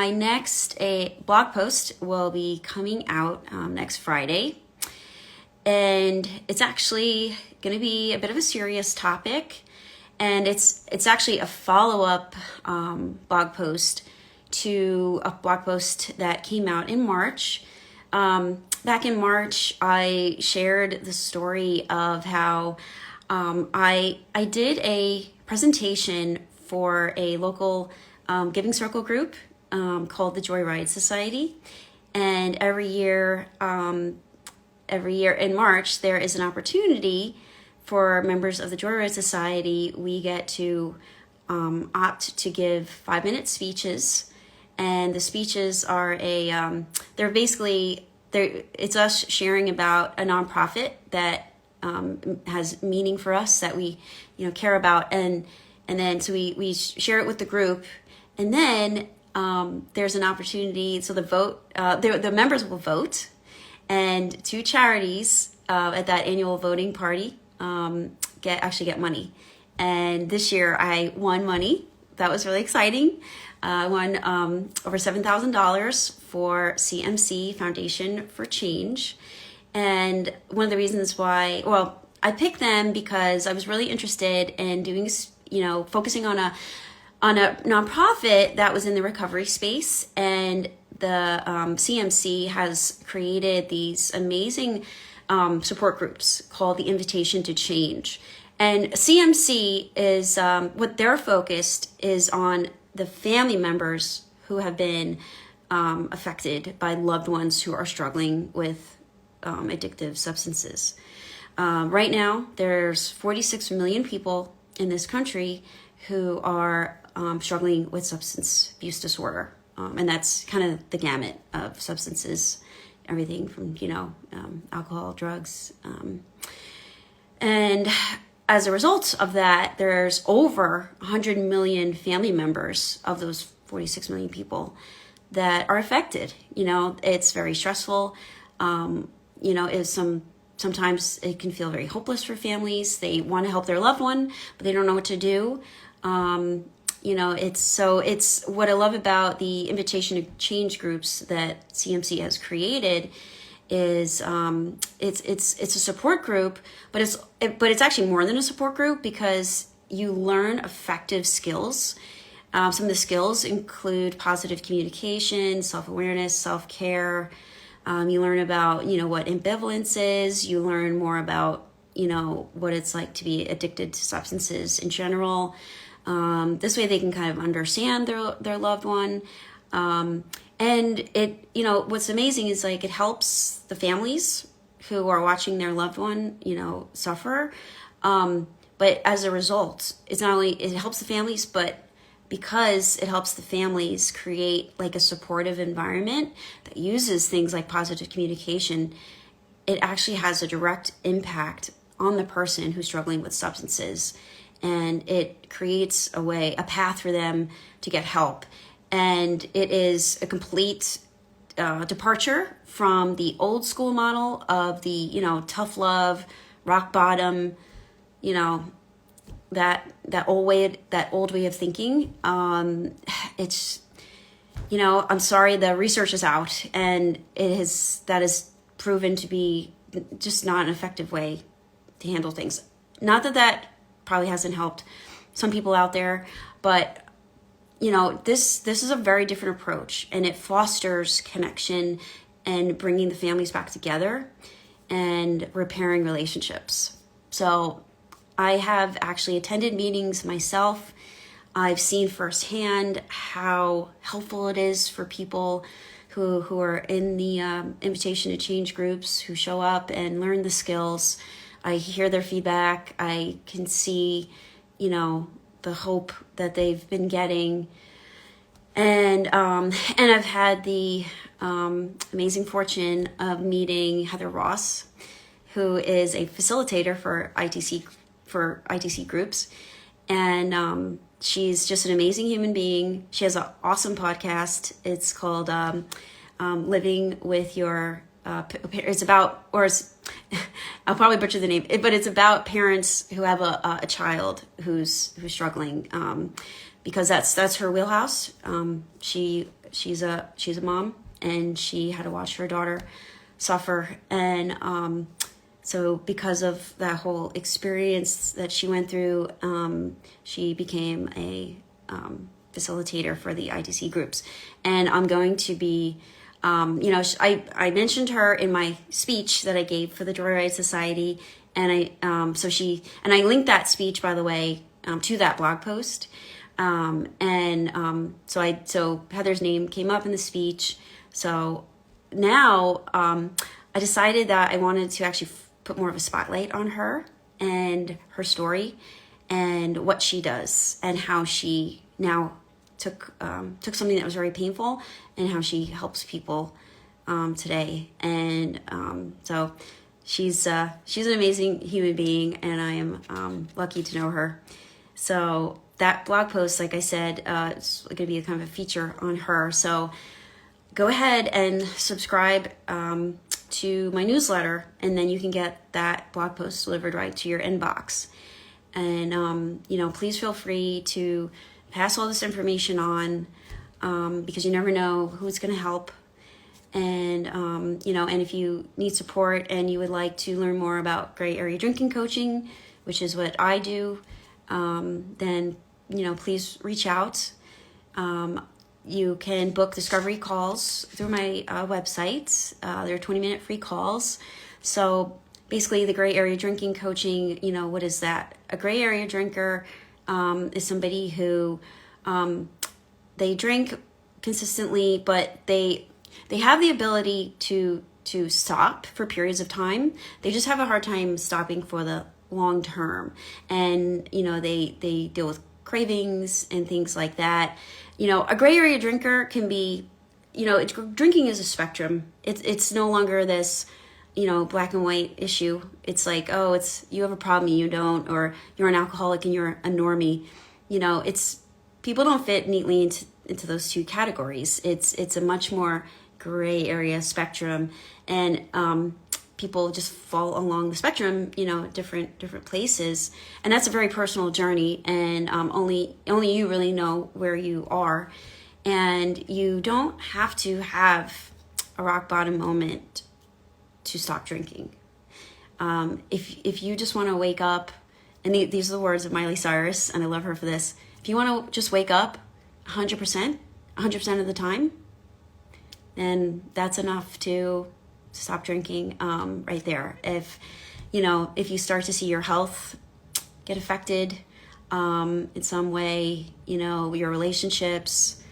My next blog post will be coming out next Friday, and it's actually going to be a bit of a serious topic, and it's actually a follow-up blog post to a blog post that came out in March. Back in March, I shared the story of how I did a presentation for a local Giving Circle group called the Joyride Society, and every year in March there is an opportunity for members of the Joyride Society. We get to opt to give 5-minute speeches, and the speeches are it's us sharing about a nonprofit that has meaning for us, that we care about, and then so we share it with the group, and then there's an opportunity. So the members will vote, and 2 charities at that annual voting party get money. And this year I won money. That was really exciting. I won over $7,000 for CMC, Foundation for Change. And one of the reasons why, I picked them because I was really interested in doing, focusing on a nonprofit that was in the recovery space. And the CMC has created these amazing support groups called the Invitation to Change. And CMC is, what they're focused is on the family members who have been affected by loved ones who are struggling with addictive substances. Right now, there's 46 million people in this country who are struggling with substance abuse disorder. And that's kind of the gamut of substances, everything from, alcohol, drugs. And as a result of that, there's over 100 million family members of those 46 million people that are affected. It's very stressful. Sometimes it can feel very hopeless for families. They want to help their loved one, but they don't know what to do. It's what I love about the Invitation to Change groups that CMC has created is it's a support group, but it's actually more than a support group, because you learn effective skills. Some of the skills include positive communication, self-awareness, self-care. You learn about what ambivalence is. You learn more about what it's like to be addicted to substances in general. This way they can kind of understand their loved one. And it, what's amazing is it helps the families who are watching their loved one, suffer. But as a result, it's not only, it helps the families, but because it helps the families create a supportive environment that uses things like positive communication, it actually has a direct impact on the person who's struggling with substances. And it creates a path for them to get help. And it is a complete departure from the old school model of the, tough love, rock bottom, that old way of thinking. It's, I'm sorry, the research is out, and that is proven to be just not an effective way to handle things. Not that probably hasn't helped some people out there, but this is a very different approach, and it fosters connection and bringing the families back together and repairing relationships. So I have actually attended meetings myself. I've seen firsthand how helpful it is for people who are in the Invitation to Change groups, who show up and learn the skills. I hear their feedback. I can see, the hope that they've been getting. And I've had the amazing fortune of meeting Heather Ross, who is a facilitator for ITC groups. And she's just an amazing human being. She has an awesome podcast. It's called Living with Your it's about, I'll probably butcher the name, but it's about parents who have a child who's struggling because that's her wheelhouse. She's a mom, and she had to watch her daughter suffer, and so because of that whole experience that she went through, she became a facilitator for the ITC groups. And I'm going to be, I mentioned her in my speech that I gave for the Joyride Society, and I linked that speech, by the way, to that blog post. So Heather's name came up in the speech. So now I decided that I wanted to actually put more of a spotlight on her and her story and what she does, and how she now took something that was very painful, and how she helps people today. And so she's an amazing human being, and I am lucky to know her. So that blog post, like I said, it's going to be a kind of a feature on her. So go ahead and subscribe to my newsletter, and then you can get that blog post delivered right to your inbox. And please feel free to pass all this information on, because you never know who it's going to help. And and if you need support and you would like to learn more about gray area drinking coaching, which is what I do, then please reach out. You can book discovery calls through my website. They're 20-minute free calls. So basically, the gray area drinking coaching, what is that? A gray area drinker is somebody who they drink consistently, but they have the ability to stop for periods of time. They just have a hard time stopping for the long term, and they deal with cravings and things like that. A gray area drinker can be, drinking is a spectrum. It's no longer this, black and white issue. It's like, oh, it's you have a problem, you don't, or you're an alcoholic and you're a normie. It's people don't fit neatly into those two categories. It's a much more gray area spectrum, and people just fall along the spectrum, different places, and that's a very personal journey, and only you really know where you are, and you don't have to have a rock bottom moment to stop drinking. If you just want to wake up, and these are the words of Miley Cyrus, and I love her for this. If you want to just wake up 100% of the time, then that's enough to stop drinking right there. If you start to see your health get affected in some way, your relationships,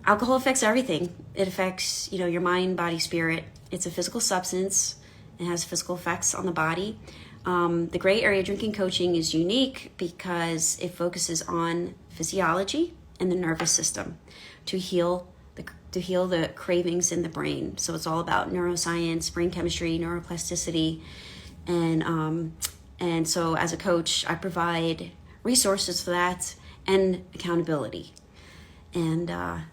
alcohol affects everything. It affects, your mind, body, spirit. It's a physical substance. It has physical effects on the body. The gray area drinking coaching is unique because it focuses on physiology and the nervous system to heal the cravings in the brain. So it's all about neuroscience, brain chemistry, neuroplasticity, and so as a coach, I provide resources for that and accountability. And I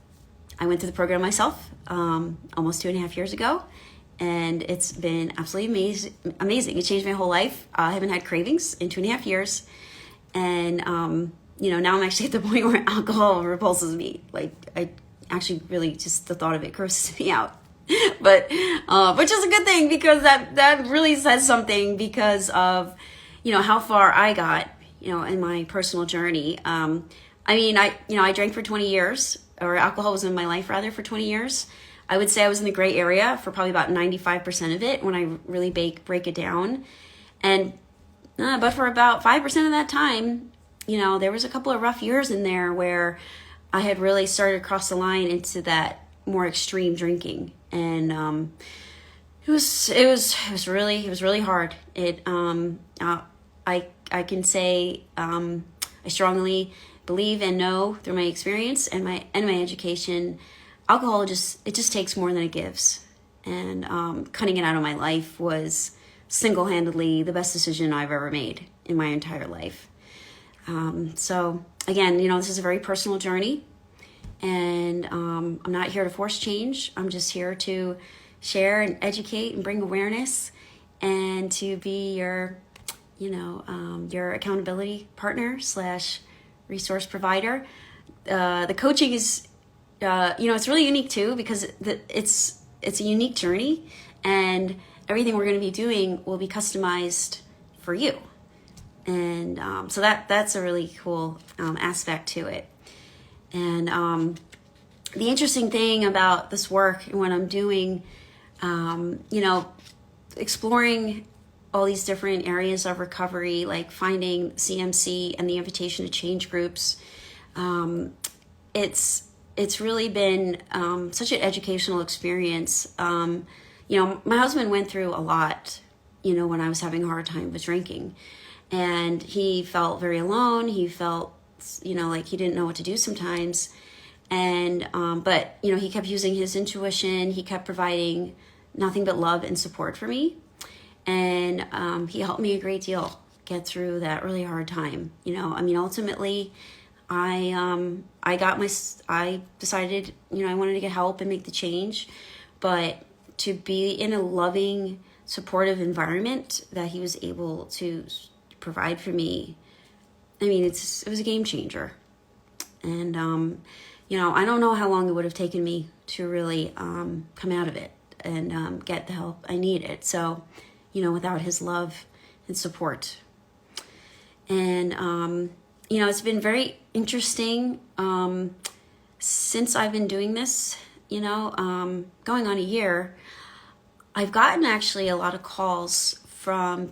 went through the program myself almost 2.5 years ago, and it's been absolutely amazing. It changed my whole life. I haven't had cravings in 2.5 years, and now I'm actually at the point where alcohol repulses me. Like, I actually really just the thought of it grosses me out, but which is a good thing, because that really says something, because of how far I got in my personal journey. I drank for 20 years, or alcohol was in my life rather, for 20 years. I would say I was in the gray area for probably about 95% of it when I really break it down, and but for about 5% of that time, there was a couple of rough years in there where I had really started to cross the line into that more extreme drinking, and it was really hard. I can say I strongly believe and know through my experience and my education, alcohol just takes more than it gives, and cutting it out of my life was single-handedly the best decision I've ever made in my entire life. So again, this is a very personal journey, and I'm not here to force change. I'm just here to share and educate and bring awareness, and to be your accountability partner / resource provider. the coaching is, it's really unique too, because it's a unique journey, and everything we're going to be doing will be customized for you. And so that's a really cool aspect to it. And the interesting thing about this work and what I'm doing, exploring all these different areas of recovery, like finding CMC and the invitation to change groups, it's really been such an educational experience. My husband went through a lot, when I was having a hard time with drinking, and he felt very alone. He felt, like he didn't know what to do sometimes. And, but, he kept using his intuition. He kept providing nothing but love and support for me. And he helped me a great deal get through that really hard time. Ultimately, I decided, I wanted to get help and make the change, but to be in a loving, supportive environment that he was able to provide for me, it was a game changer. And, I don't know how long it would have taken me to really come out of it and get the help I needed. So, without his love and support. And, it's been very interesting since I've been doing this, going on a year. I've gotten actually a lot of calls from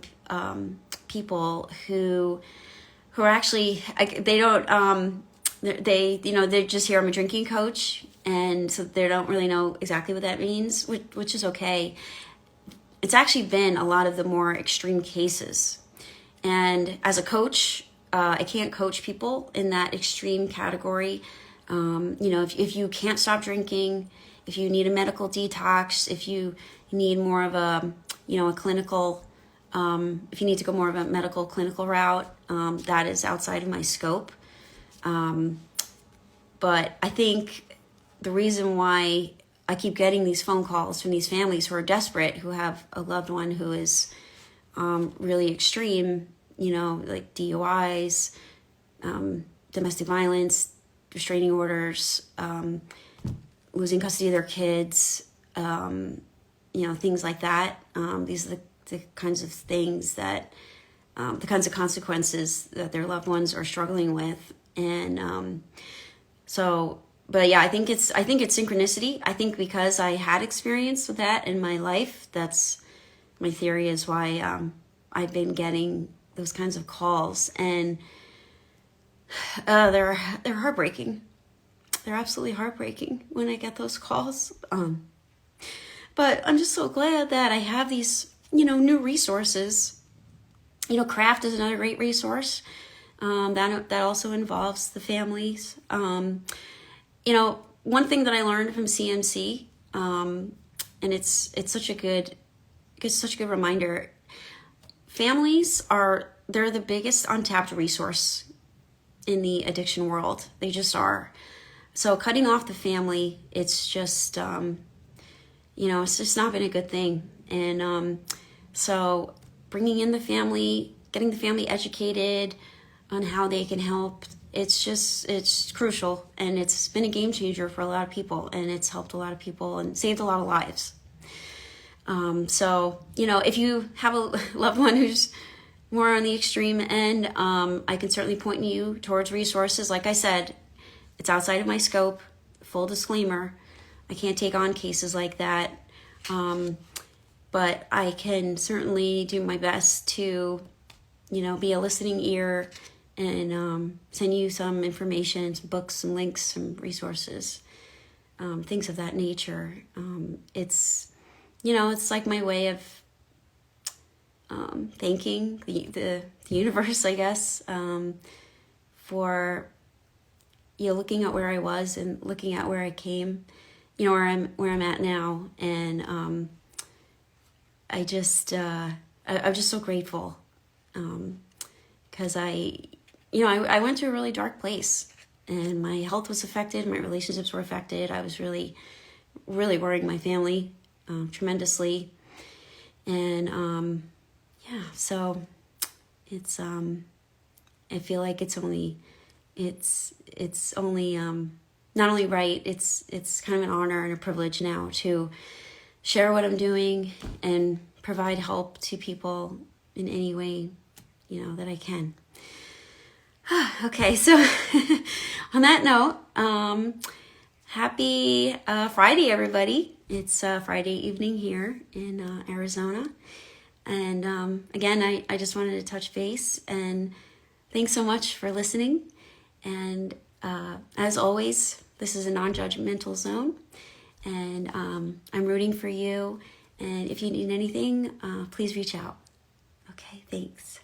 people who are actually, they don't, they just hear I'm a drinking coach, and so they don't really know exactly what that means, which is okay. It's actually been a lot of the more extreme cases. And as a coach, I can't coach people in that extreme category. If you can't stop drinking, if you need a medical detox, if you need more of a clinical, if you need to go more of a medical clinical route, that is outside of my scope. But I think the reason why I keep getting these phone calls from these families who are desperate, who have a loved one who is really extreme, like DUIs, domestic violence, restraining orders, losing custody of their kids, things like that. These are the kinds of things that, the kinds of consequences that their loved ones are struggling with. And but yeah, I think it's synchronicity. I think because I had experience with that in my life, that's my theory is why I've been getting those kinds of calls, and they're heartbreaking. They're absolutely heartbreaking when I get those calls. But I'm just so glad that I have these, new resources. Craft is another great resource. That also involves the families. One thing that I learned from CMC, and it's such a good reminder. Families they're the biggest untapped resource in the addiction world. They just are. So cutting off the family, it's just, it's just not been a good thing. And so bringing in the family, getting the family educated on how they can help, it's crucial. And it's been a game changer for a lot of people, and it's helped a lot of people and saved a lot of lives. So, if you have a loved one who's more on the extreme end, I can certainly point you towards resources. Like I said, it's outside of my scope. Full disclaimer, I can't take on cases like that. But I can certainly do my best to, be a listening ear and send you some information, some books, some links, some resources, things of that nature. It's like my way of thanking the universe, I guess, for looking at where I was and looking at where I came, where I'm at now, and I'm just so grateful, because I went through a really dark place, and my health was affected, my relationships were affected. I was really, really worrying my family tremendously, and so it's I feel like it's only it's only not only right, it's kind of an honor and a privilege now to share what I'm doing and provide help to people in any way, that I can. Okay, so on that note, happy Friday, everybody. It's Friday evening here in Arizona. And again, I just wanted to touch base, and thanks so much for listening. And as always, this is a non-judgmental zone, and I'm rooting for you. And if you need anything, please reach out. Okay, thanks.